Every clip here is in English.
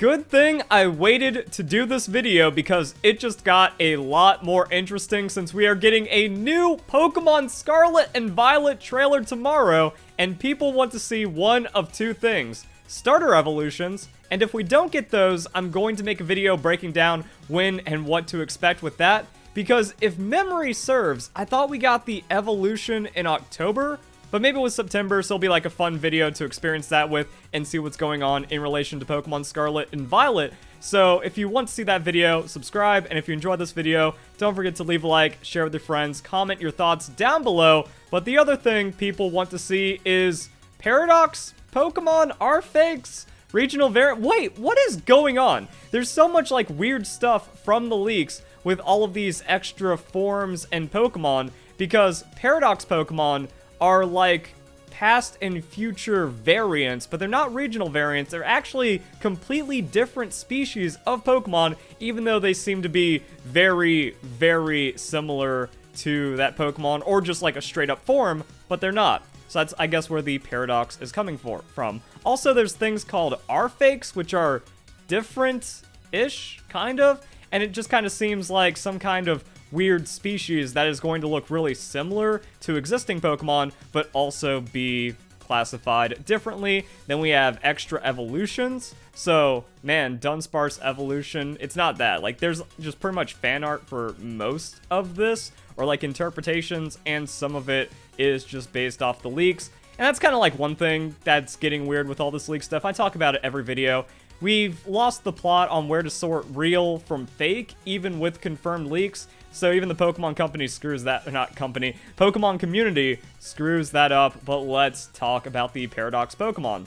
Good thing I waited to do this video because it just got a lot more interesting since we are getting a new Pokemon Scarlet and Violet trailer tomorrow, and people want to see one of two things: starter evolutions, and if we don't get those, I'm going to make a video breaking down when and what to expect with that, because if memory serves, I thought we got the evolution in October, but maybe it was September, so it'll be like a fun video to experience that with and see what's going on in relation to Pokemon Scarlet and Violet. So if you want to see that video, subscribe, and if you enjoyed this video, don't forget to leave a like, share with your friends, comment your thoughts down below. But the other thing people want to see is Paradox Pokemon are fakes, regional variant. Wait, what is going on? There's so much like weird stuff from the leaks with all of these extra forms and Pokemon, because Paradox Pokemon are like past and future variants, but they're not regional variants. They're actually completely different species of Pokemon, even though they seem to be very, very similar to that Pokemon, or just like a straight up form, but they're not. So that's, I guess, where the paradox is coming from. Also, there's things called R-Fakes, which are different-ish, kind of, and it just kind of seems like some kind of weird species that is going to look really similar to existing Pokemon, but also be classified differently. Then we have extra evolutions. So, man, Dunsparce evolution, it's not that. Like, there's just pretty much fan art for most of this, or like interpretations, and some of it is just based off the leaks. And that's kind of like one thing that's getting weird with all this leak stuff. I talk about it every video. We've lost the plot on where to sort real from fake, even with confirmed leaks. So even the Pokemon company screws that, or not company, Pokemon community screws that up. But let's talk about the Paradox Pokemon.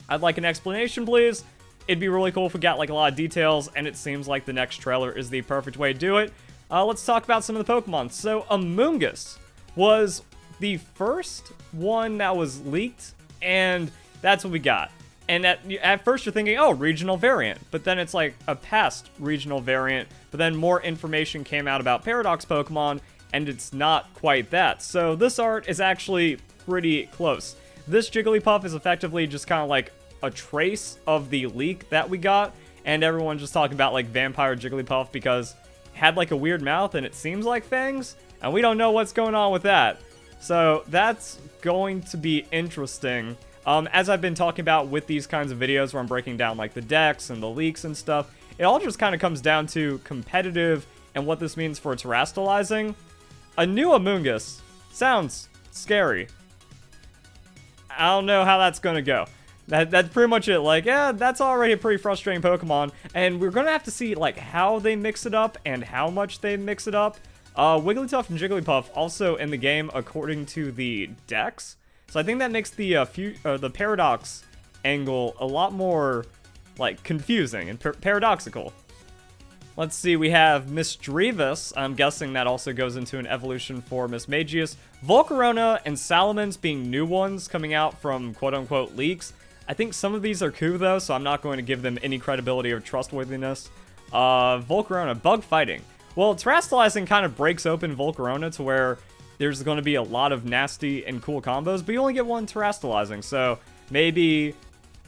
I'd like an explanation, please. It'd be really cool if we got like a lot of details, and it seems like the next trailer is the perfect way to do it. Let's talk about some of the Pokemon. So Amoonguss was the first one that was leaked, and that's what we got. And at first you're thinking, oh, regional variant, but then it's like a past regional variant, but then more information came out about Paradox Pokemon, and it's not quite that. So this art is actually pretty close. This Jigglypuff is effectively just kind of like a trace of the leak that we got, and everyone's just talking about like Vampire Jigglypuff because it had like a weird mouth and it seems like fangs, and we don't know what's going on with that. So that's going to be interesting. As I've been talking about with these kinds of videos where I'm breaking down like the decks and the leaks and stuff, it all just kind of comes down to competitive and what this means for terastallizing. A new Amoonguss sounds scary. I don't know how that's going to go. That's pretty much it. Like, yeah, that's already a pretty frustrating Pokemon, and we're going to have to see like how they mix it up and how much they mix it up. Wigglytuff and Jigglypuff also in the game according to the decks. So I think that makes the Paradox angle a lot more, like, confusing and paradoxical. Let's see, we have Misdreavus. I'm guessing that also goes into an evolution for Mismagius. Volcarona and Salamence being new ones coming out from quote-unquote leaks. I think some of these are coup, though, so I'm not going to give them any credibility or trustworthiness. Volcarona, bug fighting. Well, terastallizing kind of breaks open Volcarona to where there's going to be a lot of nasty and cool combos, but you only get one terastallizing, so maybe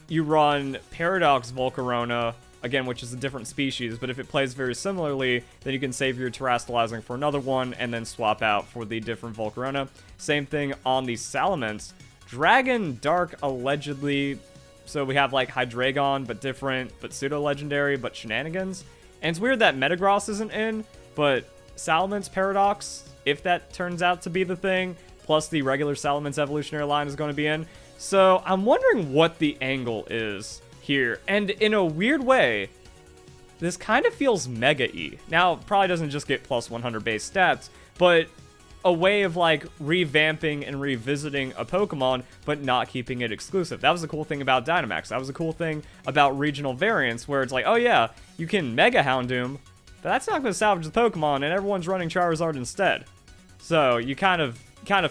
you run Paradox Volcarona, again, which is a different species, but if it plays very similarly, then you can save your terastallizing for another one, and then swap out for the different Volcarona. Same thing on the Salamence. Dragon Dark, allegedly, so we have like Hydreigon, but different, but pseudo-legendary, but shenanigans. And it's weird that Metagross isn't in, but Salamence Paradox, if that turns out to be the thing, plus the regular Salamence evolutionary line is going to be in. So I'm wondering what the angle is here. And in a weird way, this kind of feels Mega-y. Now, it probably doesn't just get plus 100 base stats, but a way of like revamping and revisiting a Pokemon, but not keeping it exclusive. That was the cool thing about Dynamax. That was the cool thing about regional variants, where it's like, oh yeah, you can Mega Houndoom, but that's not going to salvage the Pokemon, and everyone's running Charizard instead. So you kind of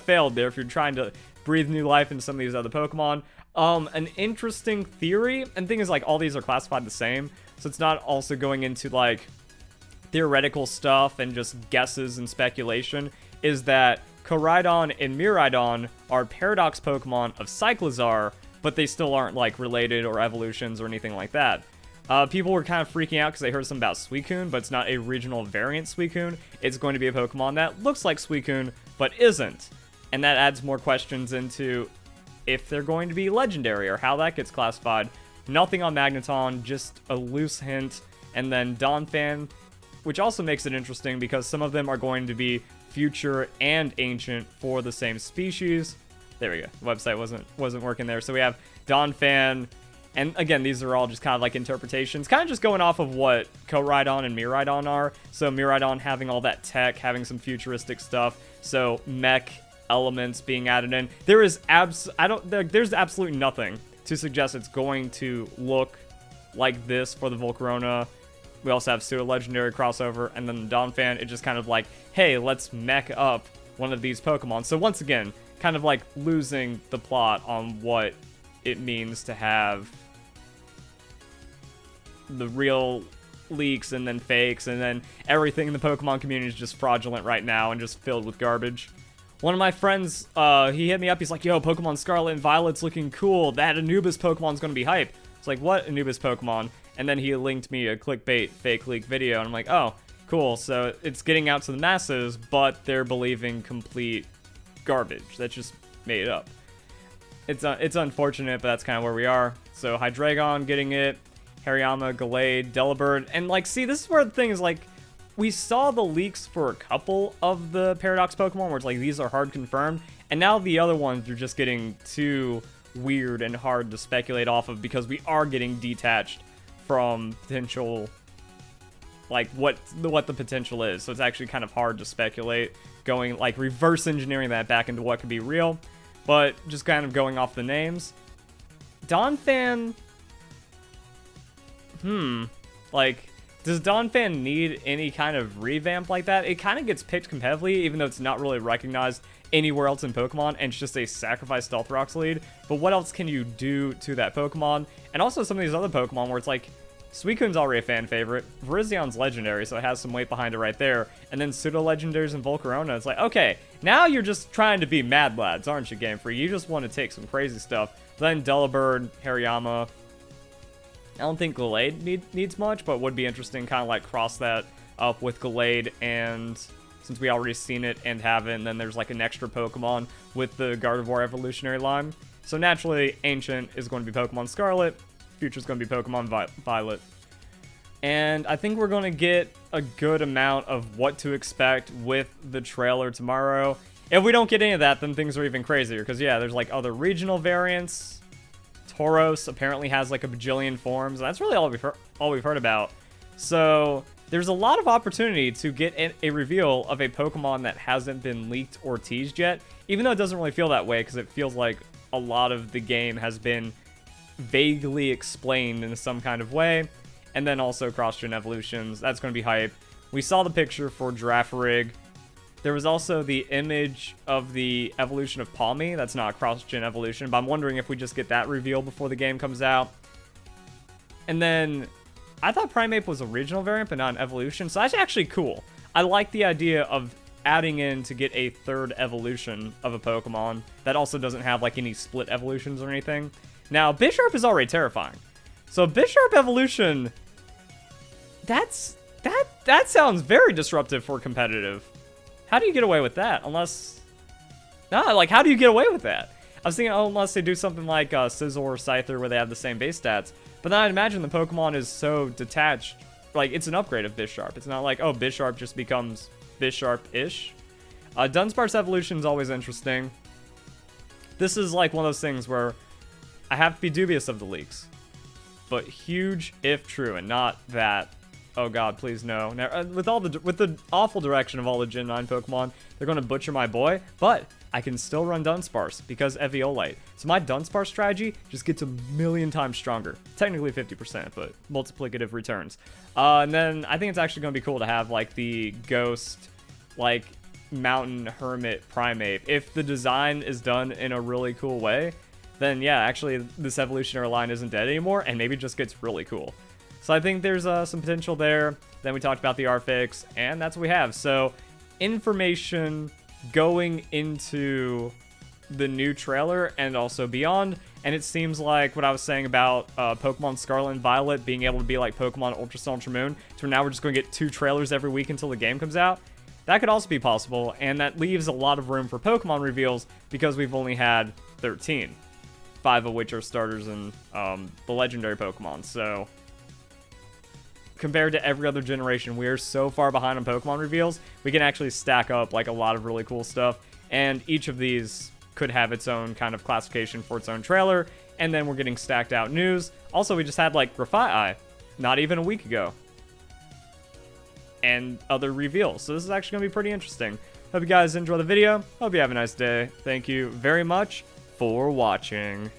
failed there if you're trying to breathe new life into some of these other Pokemon. An interesting theory, and thing is like all these are classified the same, so it's not also going into like theoretical stuff and just guesses and speculation, is that Koraidon and Miraidon are Paradox Pokemon of Cyclizar, but they still aren't like related or evolutions or anything like that. People were kind of freaking out because they heard something about Suicune, but it's not a regional variant Suicune. It's going to be a Pokemon that looks like Suicune, but isn't. And that adds more questions into if they're going to be legendary or how that gets classified. Nothing on Magneton, just a loose hint. And then Donphan, which also makes it interesting because some of them are going to be future and ancient for the same species. There we go. The website wasn't working there. So we have Donphan, and again, these are all just kind of like interpretations, kind of just going off of what Koraidon and Miraidon are. So Miraidon having all that tech, having some futuristic stuff. So mech elements being added in. There's absolutely nothing to suggest it's going to look like this for the Volcarona. We also have pseudo-legendary crossover, and then the Donphan, it just kind of like, hey, let's mech up one of these Pokemon. So once again, kind of like losing the plot on what it means to have the real leaks and then fakes, and then everything in the Pokemon community is just fraudulent right now and just filled with garbage. One of my friends, he hit me up, he's like, yo, Pokemon Scarlet and Violet's looking cool, that Anubis Pokemon's gonna be hype. It's like, what Anubis Pokemon? And then he linked me a clickbait fake leak video, and I'm like, oh, cool, so it's getting out to the masses, but they're believing complete garbage. That's just made up. It's unfortunate, but that's kind of where we are. So Hydreigon getting it, Hariyama, Gallade, Delibird, and like, see, this is where the thing is, like, we saw the leaks for a couple of the Paradox Pokemon where it's like, these are hard confirmed, and now the other ones are just getting too weird and hard to speculate off of because we are getting detached from potential, like, what the potential is. So it's actually kind of hard to speculate, going, like, reverse engineering that back into what could be real, but just kind of going off the names. Donphan, like, does Donphan need any kind of revamp like that? It kind of gets picked competitively, even though it's not really recognized anywhere else in Pokemon, and it's just a sacrifice Stealth Rock's lead. But what else can you do to that Pokemon? And also some of these other Pokemon where it's like, Suicune's already a fan favorite, Virizion legendary, so it has some weight behind it right there, and then pseudo-legendaries and Volcarona, it's like, okay, now you're just trying to be Mad Lads, aren't you, Game Freak? You just want to take some crazy stuff. Then Delibird, Hariyama. I don't think Gallade needs much, but would be interesting, kind of like cross that up with Gallade, and since we already seen it and have it, and then there's like an extra Pokemon with the Gardevoir evolutionary line. So naturally, Ancient is going to be Pokemon Scarlet, Future's going to be Pokemon Violet. And I think we're going to get a good amount of what to expect with the trailer tomorrow. If we don't get any of that, then things are even crazier, because yeah, there's like other regional variants. Tauros apparently has like a bajillion forms. That's really all we've heard about. So there's a lot of opportunity to get a reveal of a Pokemon that hasn't been leaked or teased yet, even though it doesn't really feel that way, because it feels like a lot of the game has been vaguely explained in some kind of way. And then also cross-gen evolutions. That's going to be hype. We saw the picture for Girafarig. There was also the image of the evolution of Palmy. That's not a cross-gen evolution, but I'm wondering if we just get that reveal before the game comes out. And then I thought Primeape was a regional variant, but not an evolution, so that's actually cool. I like the idea of adding in to get a third evolution of a Pokemon that also doesn't have like any split evolutions or anything. Now, Bisharp is already terrifying. So Bisharp evolution, that sounds very disruptive for competitive. How do you get away with that? Unless, like, how do you get away with that? I was thinking, oh, unless they do something like Scizor or Scyther where they have the same base stats. But then I'd imagine the Pokemon is so detached. Like, it's an upgrade of Bisharp. It's not like, oh, Bisharp just becomes Bisharp-ish. Dunsparce evolution is always interesting. This is like one of those things where I have to be dubious of the leaks. But huge if true, and not that, oh god, please no. Now, with the awful direction of all the Gen 9 Pokemon, they're going to butcher my boy, but I can still run Dunsparce because Eviolite. So my Dunsparce strategy just gets a million times stronger. Technically 50%, but multiplicative returns. And then I think it's actually going to be cool to have like the Ghost, like Mountain Hermit Primeape. If the design is done in a really cool way, then yeah, actually this evolutionary line isn't dead anymore, and maybe it just gets really cool. So I think there's some potential there. Then we talked about the Arfix, and that's what we have. So information going into the new trailer and also beyond. And it seems like what I was saying about Pokemon Scarlet and Violet being able to be like Pokemon Ultra Sun, Ultra Moon, so now we're just going to get 2 trailers every week until the game comes out. That could also be possible, and that leaves a lot of room for Pokemon reveals because we've only had 13. 5 of which are starters in the legendary Pokemon, so compared to every other generation, we are so far behind on Pokemon reveals, we can actually stack up like a lot of really cool stuff, and each of these could have its own kind of classification for its own trailer, and then we're getting stacked out news. Also, we just had like Grafaiai not even a week ago, and other reveals, so this is actually going to be pretty interesting. Hope you guys enjoy the video. Hope you have a nice day. Thank you very much for watching.